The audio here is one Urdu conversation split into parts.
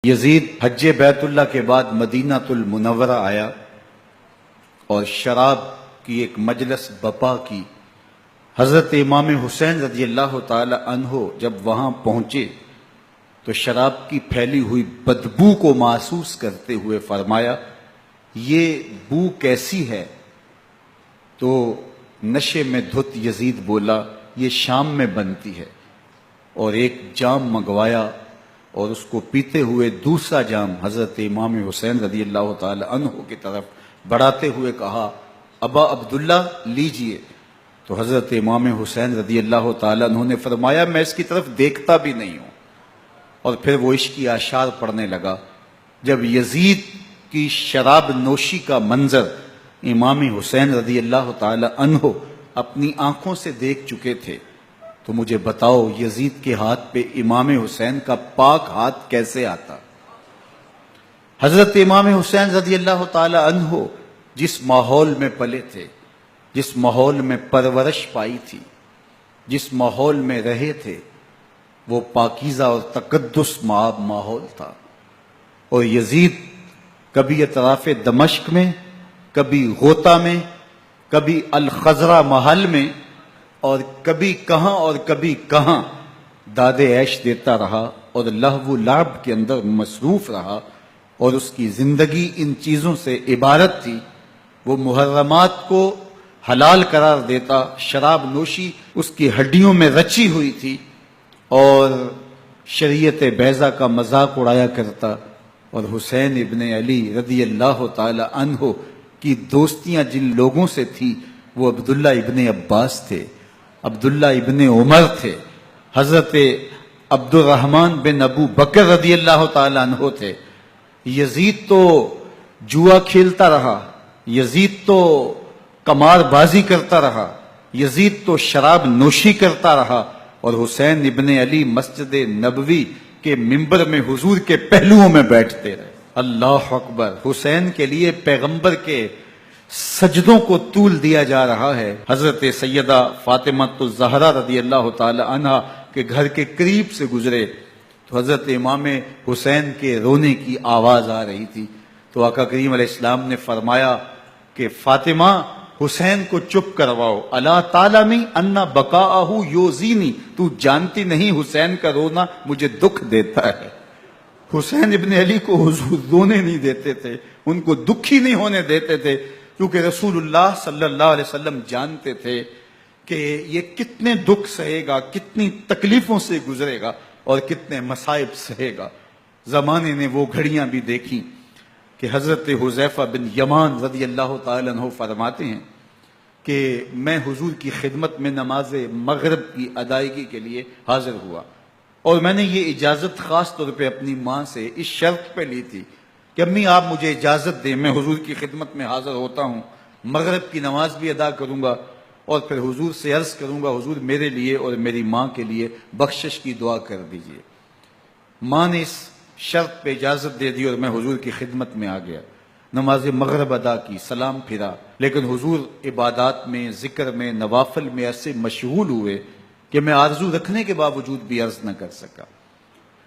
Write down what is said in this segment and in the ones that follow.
یزید حج بیت اللہ کے بعد مدینہ المنورہ آیا اور شراب کی ایک مجلس بپا کی۔ حضرت امام حسین رضی اللہ تعالی عنہ جب وہاں پہنچے تو شراب کی پھیلی ہوئی بدبو کو محسوس کرتے ہوئے فرمایا، یہ بو کیسی ہے؟ تو نشے میں دھت یزید بولا، یہ شام میں بنتی ہے، اور ایک جام منگوایا اور اس کو پیتے ہوئے دوسرا جام حضرت امام حسین رضی اللہ تعالی عنہ کی طرف بڑھاتے ہوئے کہا، ابا عبداللہ لیجئے۔ تو حضرت امام حسین رضی اللہ تعالی عنہ نے فرمایا، میں اس کی طرف دیکھتا بھی نہیں ہوں، اور پھر وہ عشقی اشعار پڑھنے لگا۔ جب یزید کی شراب نوشی کا منظر امام حسین رضی اللہ تعالی عنہ اپنی آنکھوں سے دیکھ چکے تھے تو مجھے بتاؤ یزید کے ہاتھ پہ امام حسین کا پاک ہاتھ کیسے آتا؟ حضرت امام حسین رضی اللہ تعالی عنہ جس ماحول میں پلے تھے، جس ماحول میں پرورش پائی تھی، جس ماحول میں رہے تھے، وہ پاکیزہ اور تقدس مآب ماحول تھا، اور یزید کبھی اطراف دمشق میں، کبھی غوطہ میں، کبھی الخضرہ محل میں، اور کبھی کہاں اور کبھی کہاں داد عیش دیتا رہا اور لہو و لعب کے اندر مصروف رہا، اور اس کی زندگی ان چیزوں سے عبارت تھی۔ وہ محرمات کو حلال قرار دیتا، شراب نوشی اس کی ہڈیوں میں رچی ہوئی تھی، اور شریعت بیضا کا مذاق اڑایا کرتا، اور حسین ابن علی رضی اللہ تعالی عنہ کی دوستیاں جن لوگوں سے تھی وہ عبداللہ ابن عباس تھے، عبداللہ ابن عمر تھے، حضرت عبد الرحمن بن ابو بکر رضی اللہ تعالی عنہ تھے۔ یزید تو جوا کھیلتا رہا، یزید تو قمار بازی کرتا رہا، یزید تو شراب نوشی کرتا رہا، اور حسین ابن علی مسجد نبوی کے منبر میں حضور کے پہلوؤں میں بیٹھتے رہے۔ اللہ اکبر! حسین کے لیے پیغمبر کے سجدوں کو طول دیا جا رہا ہے۔ حضرت سیدہ فاطمہ الزہرا رضی اللہ تعالی عنہ کے گھر کے قریب سے گزرے تو حضرت امام حسین کے رونے کی آواز آ رہی تھی، تو آقا کریم علیہ السلام نے فرمایا کہ فاطمہ، حسین کو چپ کرواؤ، الا تعلمی ان بقاءہ یؤذینی، تو جانتی نہیں حسین کا رونا مجھے دکھ دیتا ہے۔ حسین ابن علی کو حضور رونے نہیں دیتے تھے، ان کو دکھی نہیں ہونے دیتے تھے، کیونکہ رسول اللہ صلی اللہ علیہ وسلم جانتے تھے کہ یہ کتنے دکھ سہے گا، کتنی تکلیفوں سے گزرے گا، اور کتنے مصائب سہے گا۔ زمانے نے وہ گھڑیاں بھی دیکھی کہ حضرت حذیفہ بن یمان رضی اللہ تعالی عنہ فرماتے ہیں کہ میں حضور کی خدمت میں نماز مغرب کی ادائیگی کے لیے حاضر ہوا، اور میں نے یہ اجازت خاص طور پہ اپنی ماں سے اس شرط پہ لی تھی کہ امی آپ مجھے اجازت دیں، میں حضور کی خدمت میں حاضر ہوتا ہوں، مغرب کی نماز بھی ادا کروں گا، اور پھر حضور سے عرض کروں گا حضور میرے لیے اور میری ماں کے لیے بخشش کی دعا کر دیجئے۔ ماں نے اس شرط پہ اجازت دے دی اور میں حضور کی خدمت میں آ گیا، نماز مغرب ادا کی، سلام پھرا، لیکن حضور عبادات میں، ذکر میں، نوافل میں ایسے مشغول ہوئے کہ میں آرزو رکھنے کے باوجود بھی عرض نہ کر سکا۔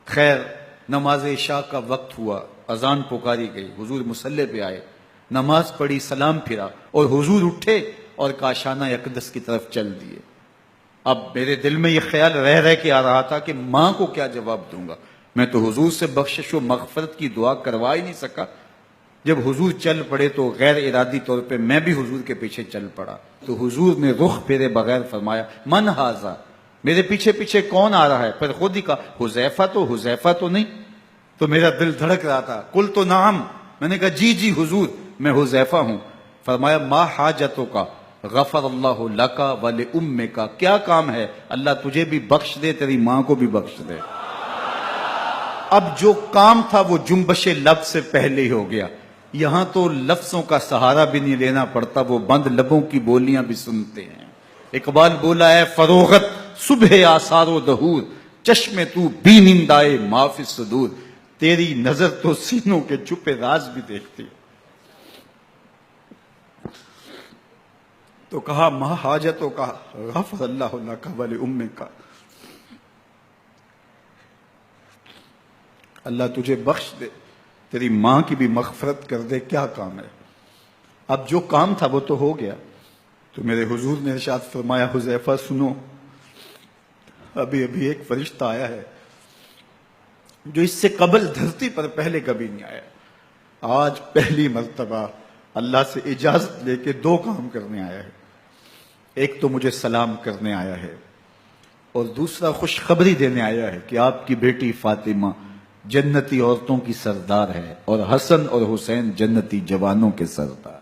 خیر، نماز عشاء کا وقت ہوا، اذان پکاری گئی، حضور مصلی پہ آئے، نماز پڑھی، سلام پھرا، اور حضور اٹھے اور کاشانہ اقدس کی طرف چل دیے۔ اب میرے دل میں یہ خیال رہ کے آ رہا تھا کہ ماں کو کیا جواب دوں گا، میں تو حضور سے بخشش و مغفرت کی دعا کروا ہی نہیں سکا۔ جب حضور چل پڑے تو غیر ارادی طور پہ میں بھی حضور کے پیچھے چل پڑا، تو حضور نے رخ پھیرے بغیر فرمایا، من ھذا، میرے پیچھے پیچھے کون آ رہا ہے؟ پھر خود ہی کہا، حذیفہ تو نہیں؟ تو میرا دل دھڑک رہا تھا، قلت نعم، میں نے کہا جی حضور میں حذیفہ ہوں۔ فرمایا، ما حاجتک غفر اللہ لک ولامک، کیا کام ہے؟ اللہ تجھے بھی بخش دے، تیری ماں کو بھی بخش دے۔ اب جو کام تھا وہ جنبش لب سے پہلے ہی ہو گیا، یہاں تو لفظوں کا سہارا بھی نہیں لینا پڑتا، وہ بند لبوں کی بولیاں بھی سنتے ہیں۔ اقبال بولا ہے، فروغت صبح آثار و دہور، چشم تو بی نندائے ما فی الصدور، تیری نظر تو سینوں کے چھپے راز بھی دیکھتی۔ تو کہا، ما حاجتوں کا غفر اللہ لک ولامک، اللہ تجھے بخش دے، تیری ماں کی بھی مغفرت کر دے، کیا کام ہے؟ اب جو کام تھا وہ تو ہو گیا۔ تو میرے حضور نے ارشاد فرمایا حذیفہ سنو، ابھی ابھی ایک فرشتہ آیا ہے جو اس سے قبل دھرتی پر پہلے کبھی نہیں آیا، آج پہلی مرتبہ اللہ سے اجازت لے کے 2 کام کرنے آیا ہے۔ ایک تو مجھے سلام کرنے آیا ہے، اور دوسرا خوشخبری دینے آیا ہے کہ آپ کی بیٹی فاطمہ جنتی عورتوں کی سردار ہے، اور حسن اور حسین جنتی جوانوں کے سردار۔